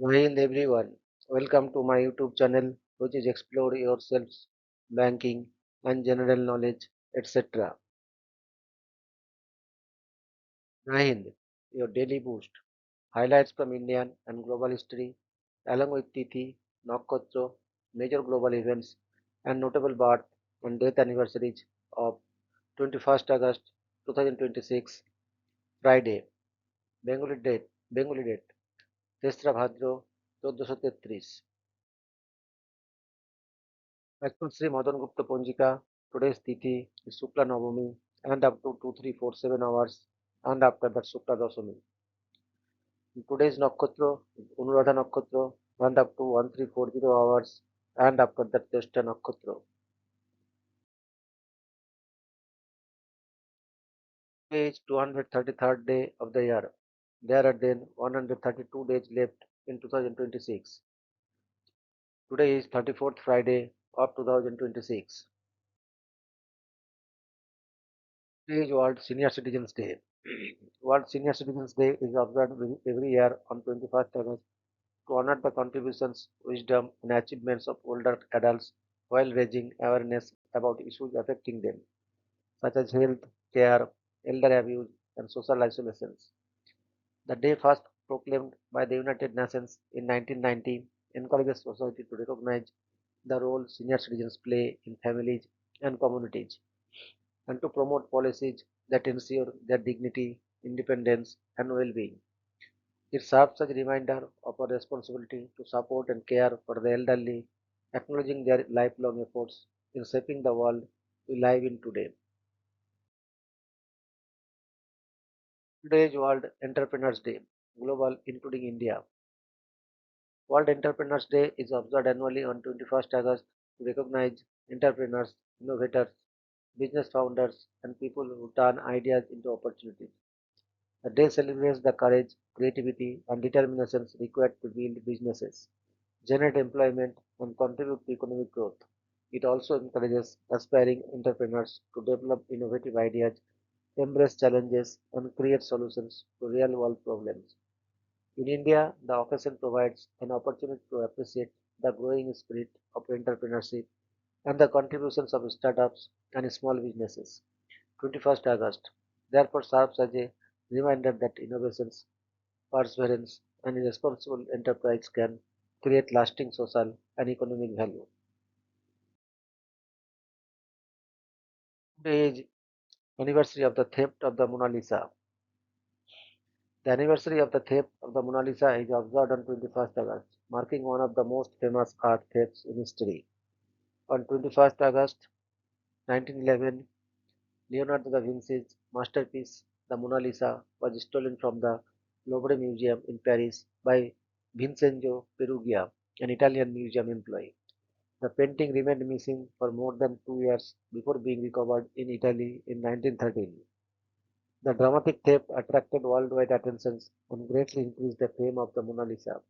Hi everyone, welcome to my YouTube channel which is explore yourselves, banking and general knowledge etc. Hi, your daily boost, highlights from Indian and global history along with Tithi, Nakshatra, major global events and notable birth and death anniversaries of 21st August 2026, Friday, Bengali date, 3রা Bhadra 1433. Actual Sri Madan Gupta Ponjika, today's Tithi is Shukla Navami and up to 2347 hours and after that Shukla Dasami. Today's Nakshatra is Anuradha Nakshatra and up to 1340 hours and after that Jyeshtha Nakshatra. Today is 233rd day of the year. There are then 132 days left in 2026. Today is 34th Friday of 2026. Today is World Senior Citizens Day. World Senior Citizens Day is observed every year on 21st August to honor the contributions, wisdom, and achievements of older adults while raising awareness about issues affecting them, such as health, care, elder abuse, and social isolations. The day, first proclaimed by the United Nations in 1990, encourages society to recognize the role senior citizens play in families and communities and to promote policies that ensure their dignity, independence, and well being. It serves as a reminder of our responsibility to support and care for the elderly, acknowledging their lifelong efforts in shaping the world we live in today. Today is World Entrepreneurs Day, global including India. World Entrepreneurs Day is observed annually on 21st August to recognize entrepreneurs, innovators, business founders, and people who turn ideas into opportunities. The day celebrates the courage, creativity, and determination required to build businesses, generate employment, and contribute to economic growth. It also encourages aspiring entrepreneurs to develop innovative ideas, embrace challenges, and create solutions to real world problems. In India, the occasion provides an opportunity to appreciate the growing spirit of entrepreneurship and the contributions of startups and small businesses. 21st August therefore serves as a reminder that innovations, perseverance, and responsible enterprise can create lasting social and economic value. Today is anniversary of the theft of the Mona Lisa. The anniversary of the theft of the Mona Lisa is observed on 21st August, marking one of the most famous art thefts in history. On 21st August 1911, Leonardo da Vinci's masterpiece, the Mona Lisa, was stolen from the Louvre Museum in Paris by Vincenzo Perugia, an Italian museum employee. The painting remained missing for more than 2 years before being recovered in Italy in 1913. The dramatic theft attracted worldwide attention and greatly increased the fame of the Mona Lisa,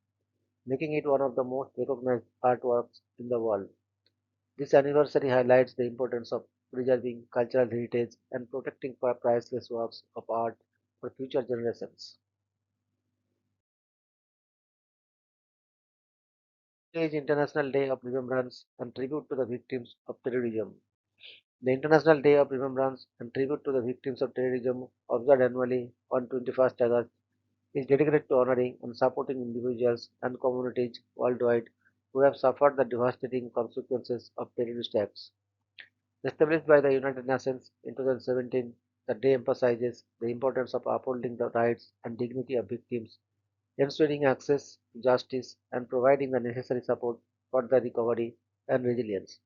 making it one of the most recognized artworks in the world. This anniversary highlights the importance of preserving cultural heritage and protecting priceless works of art for future generations. Today is International Day of Remembrance and Tribute to the Victims of Terrorism. The International Day of Remembrance and Tribute to the Victims of Terrorism, observed annually on 21st August, is dedicated to honoring and supporting individuals and communities worldwide who have suffered the devastating consequences of terrorist acts. Established by the United Nations in 2017, the day emphasizes the importance of upholding the rights and dignity of victims, ensuring access to justice, and providing the necessary support for the recovery and resilience.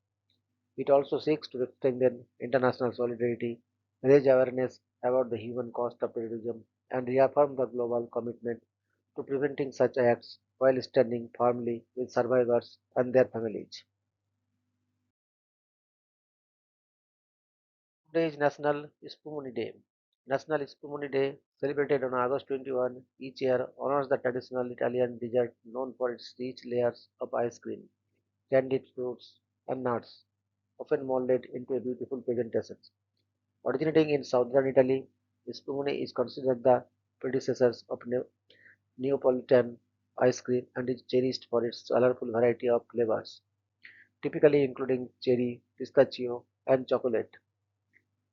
It also seeks to strengthen international solidarity, raise awareness about the human cost of terrorism, and reaffirm the global commitment to preventing such acts while standing firmly with survivors and their families. Today is National Spumoni Day. National Spumoni Day, celebrated on August 21 each year, honors the traditional Italian dessert known for its rich layers of ice cream, candied fruits, and nuts, often molded into a beautiful presentation. Originating in southern Italy, spumoni is considered the predecessors of Neapolitan, ice cream and is cherished for its colorful variety of flavors, typically including cherry, pistachio, and chocolate.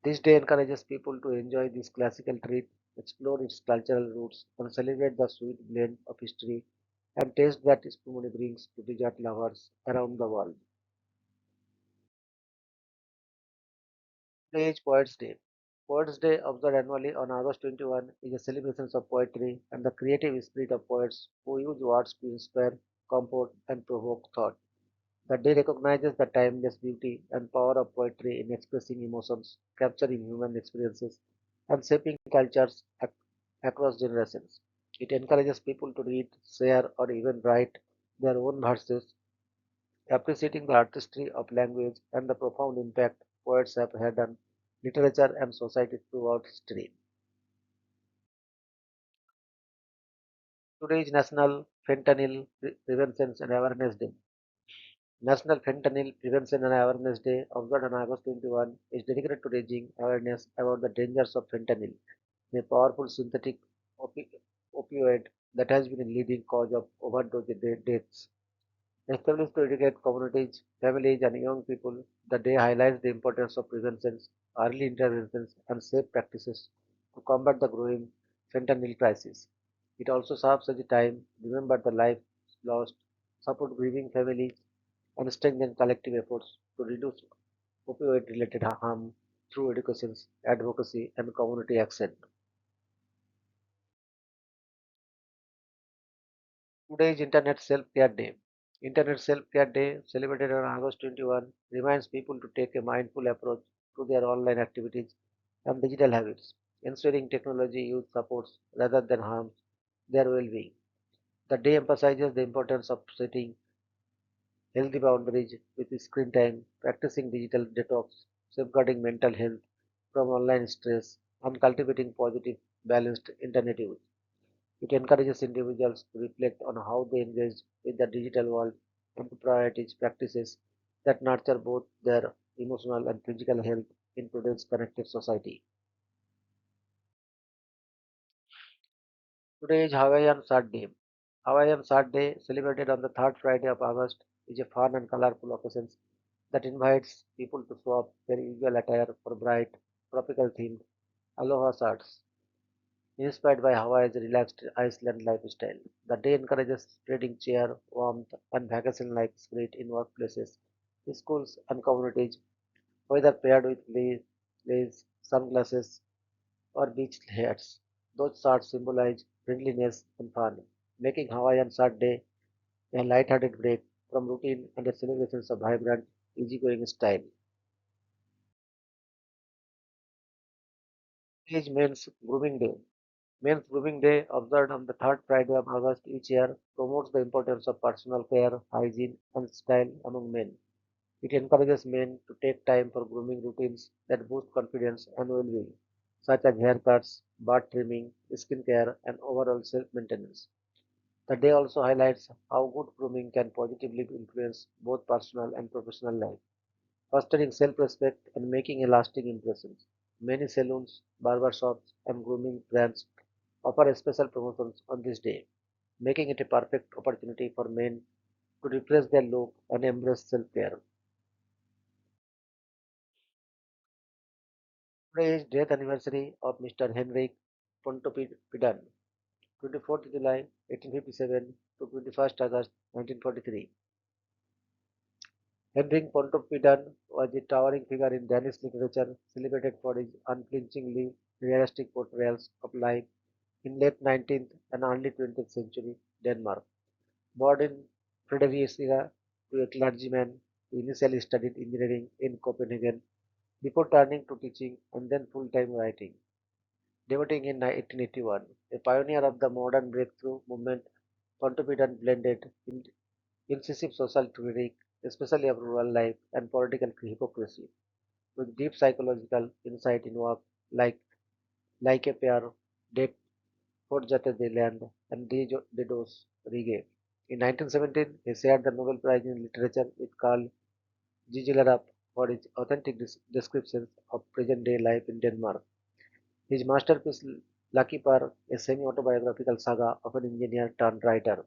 This day encourages people to enjoy this classical treat, explore its cultural roots, and celebrate the sweet blend of history and taste that Spumoni brings to dessert lovers around the world. Today is Poets' Day. Poets' Day, observed annually on August 21, is a celebration of poetry and the creative spirit of poets who use words to inspire, comfort, and provoke thought. The day recognizes the timeless beauty and power of poetry in expressing emotions, capturing human experiences, and shaping cultures across generations. It encourages people to read, share, or even write their own verses, appreciating the artistry of language and the profound impact poets have had on literature and society throughout history. Today is National Fentanyl Prevention and Awareness Day. National Fentanyl Prevention and Awareness Day, observed on August 21, is dedicated to raising awareness about the dangers of fentanyl, a powerful synthetic opi- opioid that has been a leading cause of overdose deaths. Established to educate communities, families, and young people, the day highlights the importance of prevention, early interventions, and safe practices to combat the growing fentanyl crisis. It also serves as a time to remember the lives lost, support grieving families, and strengthen collective efforts to reduce opioid-related harm through education, advocacy, and community action. Today is Internet Self-Care Day. Internet Self-Care Day, celebrated on August 21, reminds people to take a mindful approach to their online activities and digital habits, ensuring technology use supports rather than harms their well-being. The day emphasizes the importance of setting healthy boundaries with screen time, practicing digital detox, safeguarding mental health from online stress, and cultivating positive, balanced internet use. It encourages individuals to reflect on how they engage with the digital world and to prioritize practices that nurture both their emotional and physical health in today's connected society. Today is Hawaiian Shirt Day. Hawaiian Shirt Day, celebrated on the third Friday of August, is a fun and colorful occasion that invites people to swap their usual attire for bright, tropical themed aloha shirts. Inspired by Hawaii's relaxed Iceland lifestyle, the day encourages spreading cheer, warmth, and vacation-like spirit in workplaces, schools, and communities, whether paired with lace, sunglasses, or beach hats. Those shirts symbolize friendliness and fun, making Hawaiian Shirt Day a light-hearted break from routine and a celebration of vibrant, easygoing style. Today is Men's Grooming Day. Men's Grooming Day, observed on the third Friday of August each year, promotes the importance of personal care, hygiene, and style among men. It encourages men to take time for grooming routines that boost confidence and well-being, such as haircuts, beard trimming, skin care, and overall self-maintenance. The day also highlights how good grooming can positively influence both personal and professional life, fostering self-respect and making a lasting impression. Many salons, barber shops, and grooming brands offer special promotions on this day, making it a perfect opportunity for men to refresh their look and embrace self-care. Today is death anniversary of Mr. Henrik Pontoppidan, 24th July 1857 to 21st August 1943. Henrik Pontoppidan was a towering figure in Danish literature, celebrated for his unflinchingly realistic portrayals of life in late 19th and early 20th century Denmark. Born in Fredericia to a clergyman, he initially studied engineering in Copenhagen before turning to teaching and then full-time writing. Debuting in 1881, a pioneer of the modern breakthrough movement, Pontoppidan blended incisive social critique, especially of rural life and political hypocrisy, with deep psychological insight in work like a pair, Det fortsatte the land, and De Dos Righe. In 1917, he shared the Nobel Prize in Literature with Carl Gigelerap for his authentic descriptions of present-day life in Denmark. His masterpiece Lucky Par, a semi-autobiographical saga of an engineer turned writer,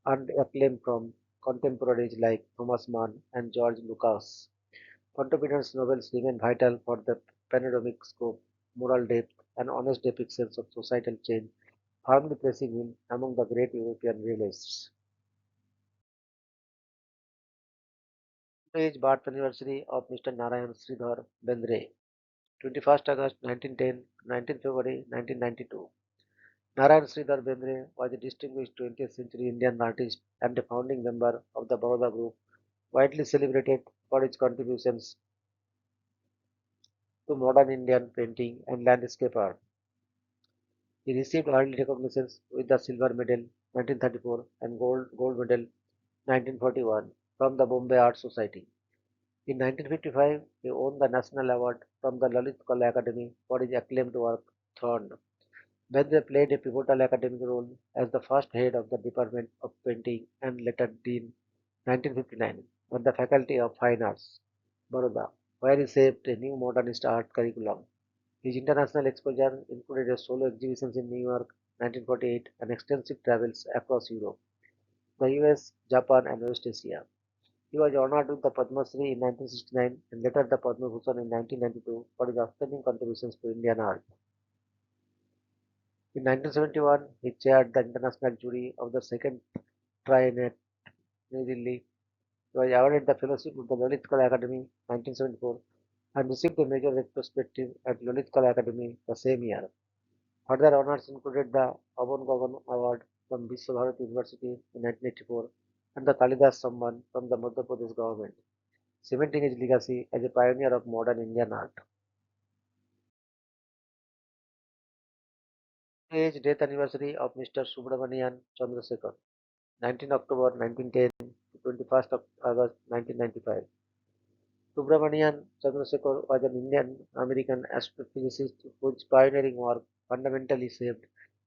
earned acclaim from contemporaries like Thomas Mann and George Lucas. Contemporary novels remain vital for the panoramic scope, moral depth, and honest depictions of societal change, firmly placing him among the great European realists. Today is birth anniversary of Mr. Narayan Sridhar Bendre, 21st August 1910 to 19th February 1992. Narayan Sridhar Bendre was a distinguished 20th century Indian artist and a founding member of the Baroda Group, widely celebrated for its contributions to modern Indian painting and landscape art. He received early recognitions with the Silver Medal 1934 and Gold Medal 1941 from the Bombay Art Society. In 1955, he won the National Award from the Lalit Kala Academy for his acclaimed work Thorn. Bendre played a pivotal academic role as the first head of the Department of Painting and later Dean 1959 on the Faculty of Fine Arts, Baroda, where he shaped a new modernist art curriculum. His international exposure included a solo exhibitions in New York 1948 and extensive travels across Europe, the US, Japan, and West Asia. He was honored with the Padma Shri in 1969 and later the Padma Bhushan in 1992 for his outstanding contributions to Indian art. In 1971, he chaired the international jury of the second Triennial New Delhi. He was awarded the Fellowship of the Lalit Kala Academy 1974 and received a major retrospective at Lalit Kala Academy the same year. Further honors included the Avan Gagan Award from Visva University in 1984 and the Kalidas Samman from the Madhya Pradesh government, cementing his legacy as a pioneer of modern Indian art. Today is death anniversary of Mr. Subramanian Chandrasekhar, 19 October 1910 to 21st August 1995. Subramanian Chandrasekhar was an Indian American astrophysicist whose pioneering work fundamentally shaped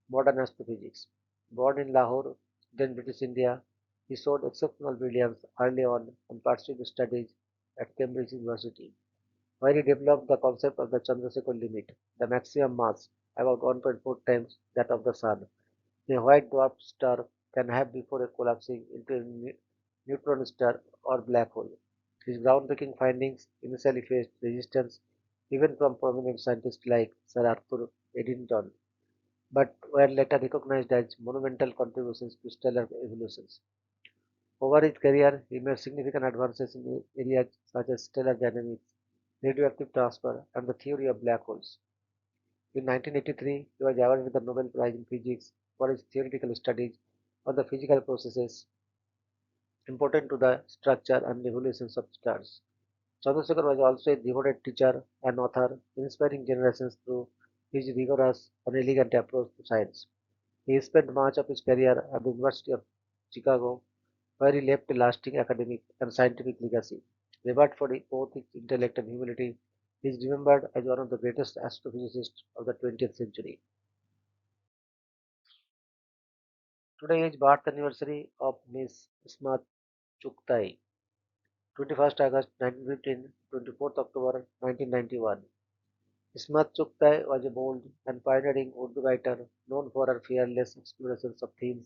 modern astrophysics. Born in Lahore, then British India, he showed exceptional brilliance early on and pursued studies at Cambridge University, where he developed the concept of the Chandrasekhar limit, the maximum mass, about 1.4 times that of the Sun. A white dwarf star can have before collapsing into a neutron star or black hole. His groundbreaking findings initially faced resistance even from prominent scientists like Sir Arthur Eddington, but were later recognized as monumental contributions to stellar evolutions. Over his career, he made significant advances in areas such as stellar dynamics, radioactive transfer, and the theory of black holes. In 1983, he was awarded with the Nobel Prize in Physics for his theoretical studies of the physical processes important to the structure and evolutions of stars. Chandrasekhar was also a devoted teacher and author, inspiring generations through his rigorous and elegant approach to science. He spent much of his career at the University of Chicago, where he left a lasting academic and scientific legacy. Revered for both his intellect and humility, he is remembered as one of the greatest astrophysicists of the 20th century. Today is birth anniversary of Miss Ismat Chuktai, 21st August 1915, 24th October 1991. Ismat Chuktai was a bold and pioneering Urdu writer known for her fearless explorations of themes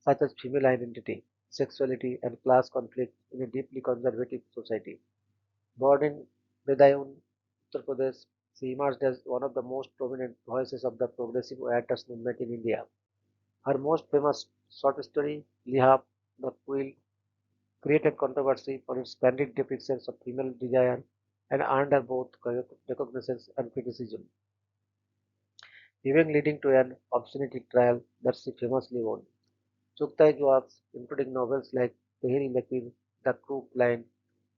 such as female identity, sexuality, and class conflict in a deeply conservative society. Born in Bedayun, Uttar Pradesh, she emerged as one of the most prominent voices of the progressive writers movement in India. Her most famous short story, Lihab the Quill, created controversy for its candid depictions of female desire and earned her both recognition and criticism, even leading to an obscenity trial that she famously won. Chughta's works, including novels like Tehri Lakir, The Crook Line,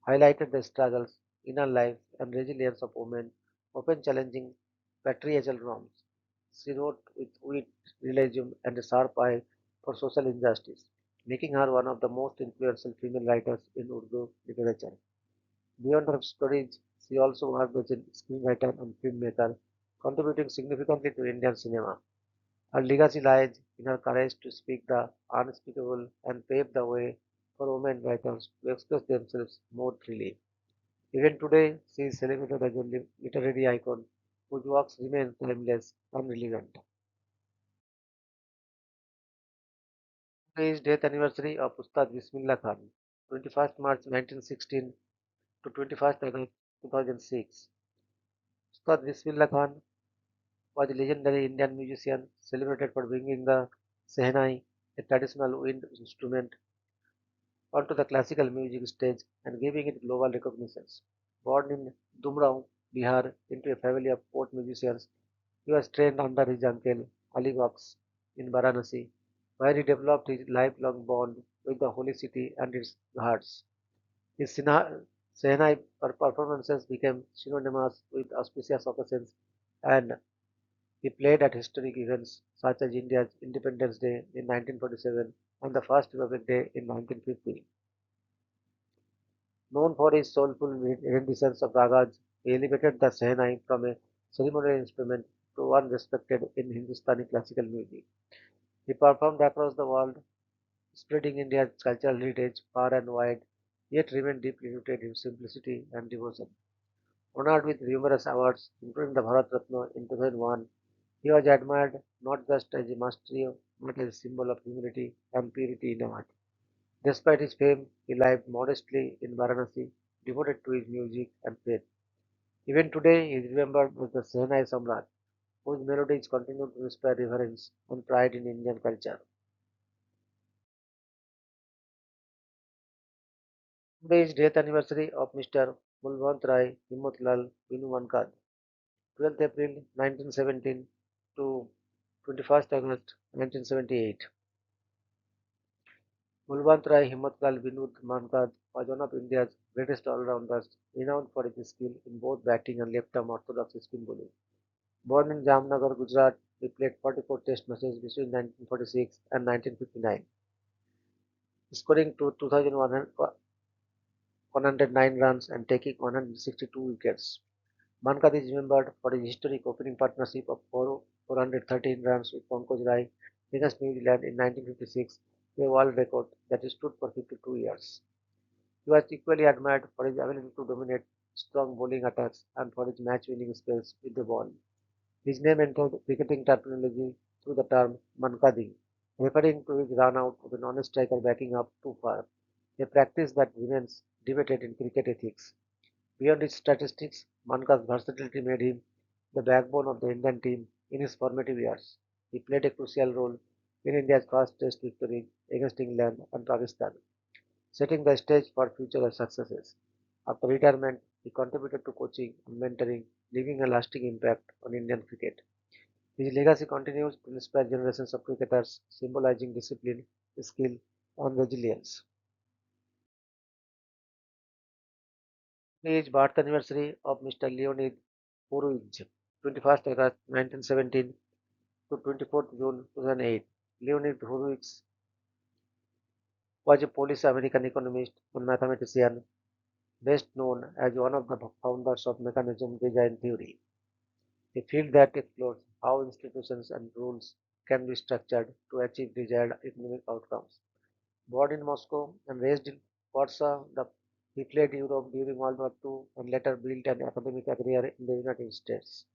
highlighted the struggles, inner life, and resilience of women, often challenging patriarchal norms. She wrote with wit, realism, and a sharp eye for social injustice, making her one of the most influential female writers in Urdu literature. Beyond her stories, she also worked as a screenwriter and filmmaker, contributing significantly to Indian cinema. Her legacy lies in her courage to speak the unspeakable and pave the way for women writers to express themselves more freely. Even today, she is celebrated as a literary icon whose works remain timeless and relevant. Today is death anniversary of Ustad Bismillah Khan, 21st March 1916 to 21st August 2006. Ustad Bismillah Khan was a legendary Indian musician celebrated for bringing the Sehnai, a traditional wind instrument, onto the classical music stage and giving it global recognition. Born in Dumrao, Bihar, into a family of court musicians, he was trained under his uncle Ali Baks in Varanasi, where he developed his lifelong bond with the holy city and its ghats. His Sehnai performances became synonymous with auspicious occasions, and he played at historic events such as India's Independence Day in 1947 and the First Republic Day in 1950. Known for his soulful renditions of ragas, he elevated the Sehnai from a ceremonial instrument to one respected in Hindustani classical music. He performed across the world, spreading India's cultural heritage far and wide, yet remained deeply rooted in simplicity and devotion. Honored with numerous awards, including the Bharat Ratna in 2001, he was admired not just as a maestro, but as a symbol of humility and purity in art. Despite his fame, he lived modestly in Varanasi, devoted to his music and faith. Even today, he is remembered as the Sehnai Samrat, whose melodies continue to inspire reverence and pride in Indian culture. Today is death anniversary of Mr. Mulvant Rai Himmatlal Vinuvankad, 12th April 1917 to 21st August 1978. Mulvant Rai Himmatlal Vinuvankad was one of India's greatest all-rounders, renowned for his skill in both batting and left-arm orthodox spin bowling. Born in Jamnagar, Gujarat, he played 44 Test matches between 1946 and 1959, scoring 2,109 runs and taking 162 wickets. Mankad is remembered for his historic opening partnership of 413 runs with Pankaj Rai against New Zealand in 1956, a world record that stood for 52 years. He was equally admired for his ability to dominate strong bowling attacks and for his match-winning spells with the ball. His name entered cricketing terminology through the term "mankading", referring to his run-out of a non-striker backing up too far, a practice that remains debated in cricket ethics. Beyond his statistics, Mankad's versatility made him the backbone of the Indian team in his formative years. He played a crucial role in India's first Test victory against England and Pakistan, setting the stage for future successes. After retirement, he contributed to coaching and mentoring, leaving a lasting impact on Indian cricket. His legacy continues to inspire generations of cricketers, symbolizing discipline, skill, and resilience. Today is birth anniversary of Mr. Leonid Puruich, 21st August 1917 to 24th June 2008. Leonid Puruich was a Polish-American economist and mathematician, best known as one of the founders of mechanism design theory, a field that explores how institutions and rules can be structured to achieve desired economic outcomes. Born in Moscow and raised in Warsaw, he fled Europe during World War II and later built an academic career in the United States.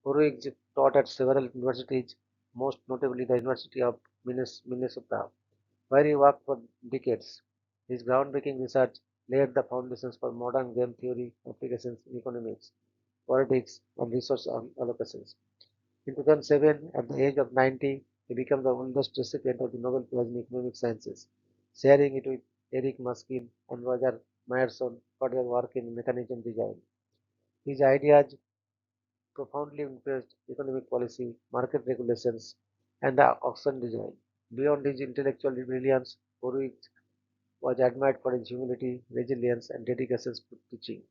Horwitz taught at several universities, most notably the University of Minnesota, where he worked for decades. His groundbreaking research laid the foundations for modern game theory applications in economics, politics, and resource allocations. In 2007, at the age of 90, he became the oldest recipient of the Nobel Prize in Economic Sciences, sharing it with Eric Muskin and Roger Myerson for their work in mechanism design. His ideas profoundly influenced economic policy, market regulations, and the auction design. Beyond his intellectual brilliance, Horowitz was admired for his humility, resilience, and dedication to teaching.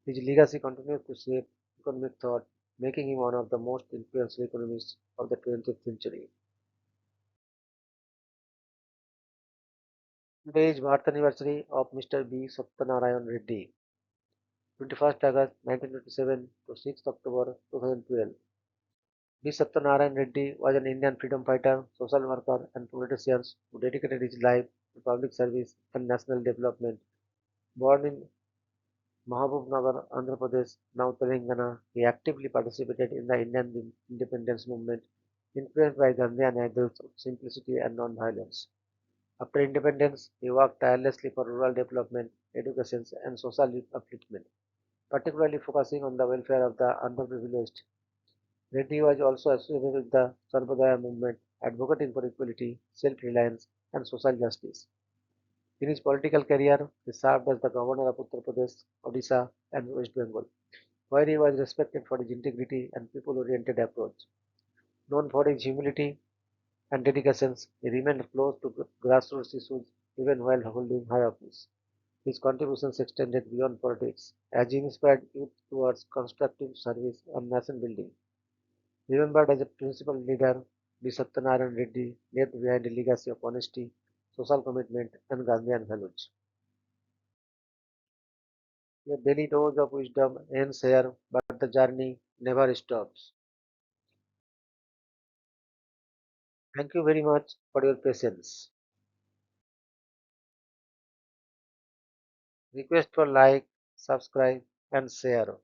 His legacy continues to shape economic thought, making him one of the most influential economists of the 20th century. Today is birth anniversary of Mr. B. Satyanarayan Reddy, 21st August 1927 to 6th October 2012. B. Satyanarayan Reddy was an Indian freedom fighter, social worker, and politician who dedicated his life to public service and national development. Born in Mahabubnagar, Andhra Pradesh, now Telangana, he actively participated in the Indian independence movement, influenced by Gandhian ideals of simplicity and non-violence. After independence, he worked tirelessly for rural development, education, and social upliftment, particularly focusing on the welfare of the underprivileged. Reddy was also associated with the Sarvodaya movement, advocating for equality, self-reliance, and social justice. In his political career, he served as the governor of Uttar Pradesh, Odisha, and West Bengal, where he was respected for his integrity and people-oriented approach. Known for his humility and dedications, he remained close to grassroots issues even while holding high office. His contributions extended beyond politics, as he inspired youth towards constructive service and nation building. Remembered as a principal leader, B. Satyanarayan Reddy left behind a legacy of honesty, social commitment, and Gandhian values. Your daily dose of wisdom ends here, but the journey never stops. Thank you very much for your patience. Request for like, subscribe, and share.